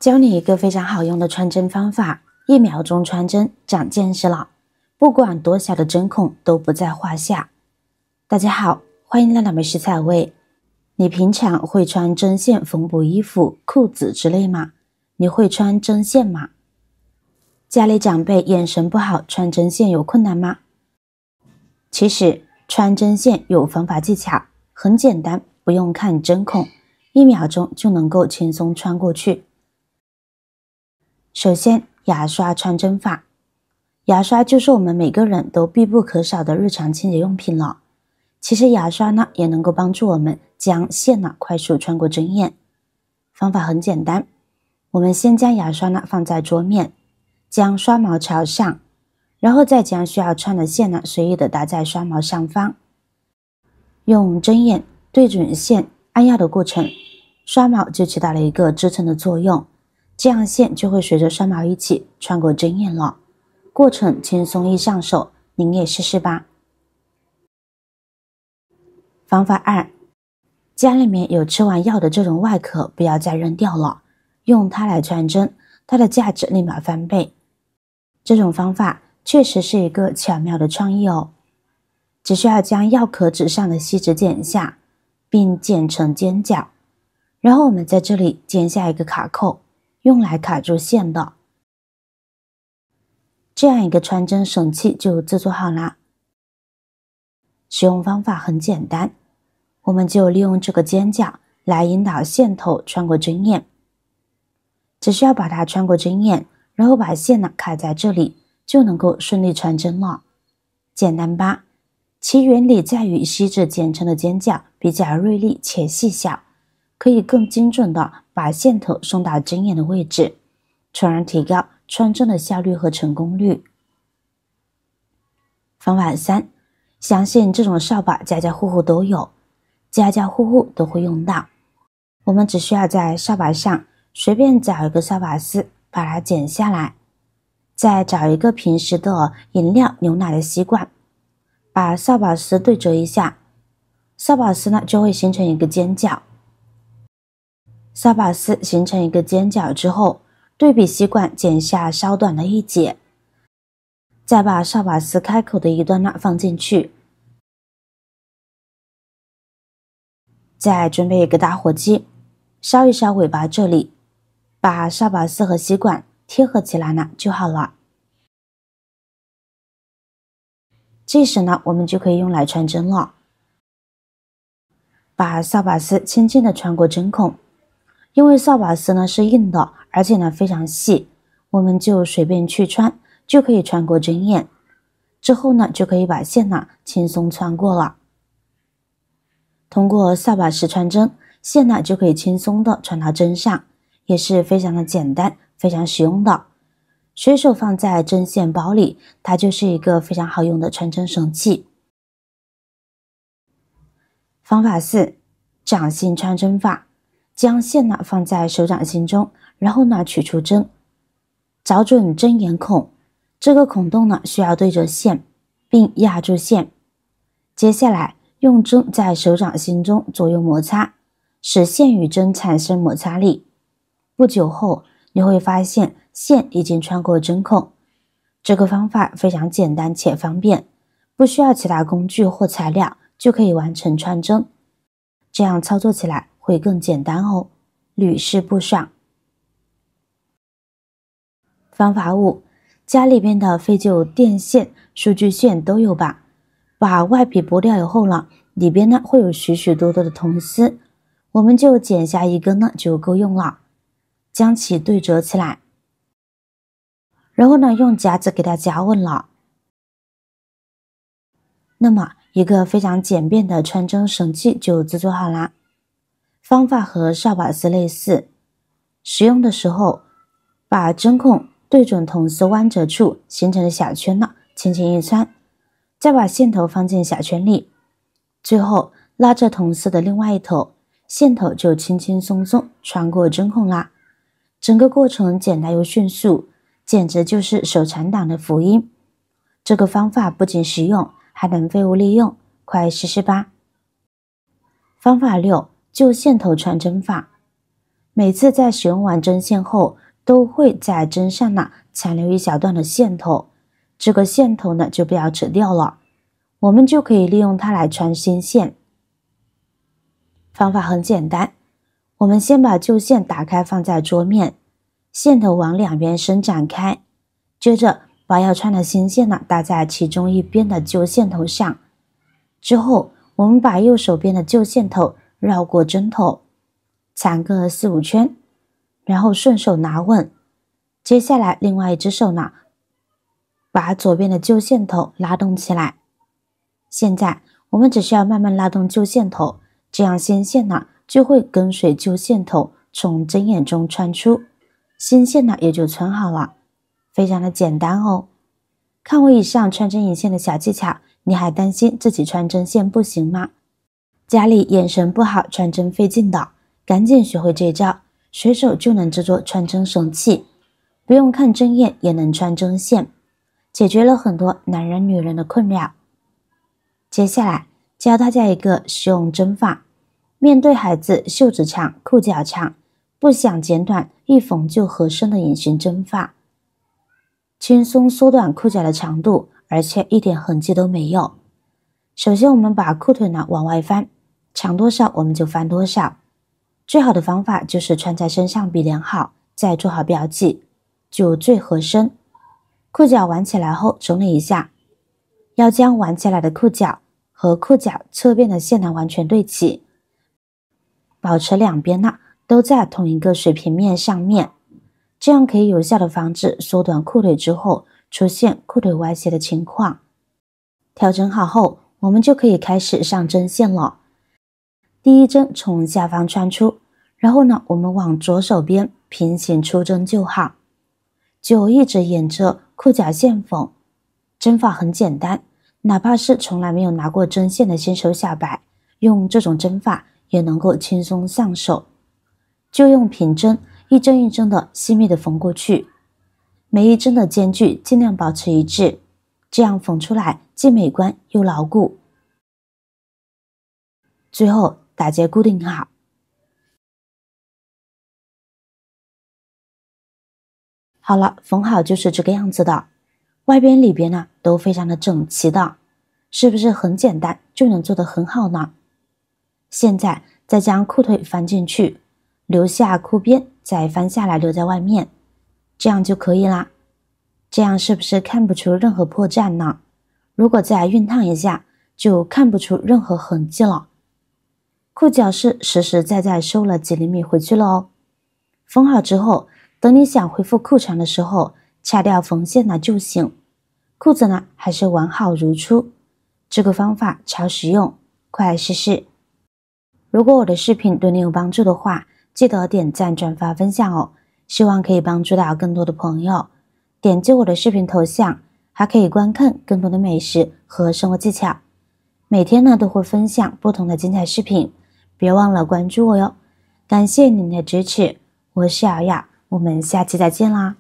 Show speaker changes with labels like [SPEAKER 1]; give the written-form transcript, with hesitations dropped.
[SPEAKER 1] 教你一个非常好用的穿针方法，1秒钟穿针长见识了，不管多小的针孔都不在话下。大家好，欢迎来到美食彩味。你平常会穿针线缝补衣服、裤子之类吗？你会穿针线吗？家里长辈眼神不好，穿针线有困难吗？其实穿针线有方法技巧，很简单，不用看针孔，1秒钟就能够轻松穿过去。首先，牙刷穿针法。牙刷就是我们每个人都必不可少的日常清洁用品了。其实牙刷呢，也能够帮助我们将线呢快速穿过针眼。方法很简单，我们先将牙刷呢放在桌面，将刷毛朝上，然后再将需要穿的线呢随意的搭在刷毛上方，用针眼对准线按压的过程，刷毛就起到了一个支撑的作用。这样线就会随着刷毛一起穿过针眼了，过程轻松易上手，您也试试吧。方法2，家里面有吃完药的这种外壳不要再扔掉了，用它来穿针，它的价值立马翻倍。这种方法确实是一个巧妙的创意哦。只需要将药壳纸上的锡纸剪下，并剪成尖角，然后我们在这里剪下一个卡扣，用来卡住线的。这样一个穿针神器就制作好啦。使用方法很简单，我们就利用这个尖角来引导线头穿过针眼。只需要把它穿过针眼，然后把线呢卡在这里，就能够顺利穿针了。简单吧？其原理在于锡纸剪成的尖角比较锐利且细小，可以更精准的把线头送到针眼的位置，从而提高穿针的效率和成功率。方法3，相信这种扫把家家户户都有，家家户户都会用到。我们只需要在扫把上随便找一个扫把丝，把它剪下来，再找一个平时的饮料、牛奶的吸管，把扫把丝对折一下，扫把丝呢就会形成一个尖角。扫把丝形成一个尖角之后，对比吸管剪下稍短的一截，再把扫把丝开口的一端呢放进去，再准备一个打火机，烧一烧尾巴这里，把扫把丝和吸管贴合起来呢就好了。这时呢，我们就可以用来穿针了。把扫把丝轻轻的穿过针孔，因为扫把丝呢是硬的，而且呢非常细，我们就随便去穿，就可以穿过针眼。之后呢，就可以把线呢轻松穿过了。通过扫把丝穿针，线呢就可以轻松的穿到针上，也是非常的简单，非常实用的。随手放在针线包里，它就是一个非常好用的穿针神器。方法4，掌心穿针法。将线呢放在手掌心中，然后呢取出针，找准针眼孔，这个孔洞呢需要对着线，并压住线。接下来用针在手掌心中左右摩擦，使线与针产生摩擦力。不久后，你会发现线已经穿过针孔。这个方法非常简单且方便，不需要其他工具或材料就可以完成穿针，这样操作起来会更简单哦，屡试不爽。方法5，家里边的废旧电线、数据线都有吧？把外皮剥掉以后呢，里边呢会有许许多多的铜丝，我们就剪下一根呢就够用了，将其对折起来，然后呢用夹子给它夹稳了。那么一个非常简便的穿针神器就制作好啦。方法和扫把丝类似，使用的时候把针孔对准铜丝弯折处形成的小圈呢轻轻一穿，再把线头放进小圈里，最后拉着铜丝的另外一头，线头就轻轻松松穿过针孔啦。整个过程简单又迅速，简直就是手残党的福音。这个方法不仅实用，还能废物利用，快试试吧。方法6，旧线头穿针法。每次在使用完针线后，都会在针上呢残留一小段的线头，这个线头呢就不要扯掉了，我们就可以利用它来穿新线。方法很简单，我们先把旧线打开放在桌面，线头往两边伸展开，接着把要穿的新线呢搭在其中一边的旧线头上，之后我们把右手边的旧线头绕过针头，缠个4、5圈，然后顺手拿稳。接下来另外一只手呢，把左边的旧线头拉动起来。现在我们只需要慢慢拉动旧线头，这样新线呢就会跟随旧线头从针眼中穿出，新线呢也就穿好了，非常的简单哦。看我以上穿针引线的小技巧，你还担心自己穿针线不行吗？家里眼神不好穿针费劲的，赶紧学会这招，随手就能制作穿针神器，不用看针眼也能穿针线，解决了很多男人女人的困扰。接下来教大家一个实用针法，面对孩子袖子长、裤脚长，不想剪短一缝就合身的隐形针法，轻松缩短裤脚的长度，而且一点痕迹都没有。首先我们把裤腿呢往外翻，长多少我们就翻多少，最好的方法就是穿在身上比量好，再做好标记，就最合身。裤脚挽起来后整理一下，要将挽起来的裤脚和裤脚侧边的线呢完全对齐，保持两边呢都在同一个水平面上面，这样可以有效的防止缩短裤腿之后出现裤腿歪斜的情况。调整好后，我们就可以开始上针线了。第一针从下方穿出，然后呢我们往左手边平行出针就好，就一直沿着裤脚线缝。针法很简单，哪怕是从来没有拿过针线的新手小白，用这种针法也能够轻松上手。就用平针一针一针的细密的缝过去，每一针的间距尽量保持一致，这样缝出来既美观又牢固。最后打结固定好。好了，缝好就是这个样子的，外边里边呢都非常的整齐的，是不是很简单就能做得很好呢？现在再将裤腿翻进去，留下裤边，再翻下来留在外面，这样就可以啦。这样是不是看不出任何破绽呢？如果再熨烫一下，就看不出任何痕迹了。裤脚是实实在在收了几厘米回去了哦。缝好之后，等你想恢复裤长的时候，掐掉缝线呢就行，裤子呢还是完好如初。这个方法超实用，快来试试。如果我的视频对你有帮助的话，记得点赞、转发、分享哦，希望可以帮助到更多的朋友。点击我的视频头像，还可以观看更多的美食和生活技巧。每天呢都会分享不同的精彩视频，别忘了关注我哟。感谢您的支持，我是瑶瑶，我们下期再见啦。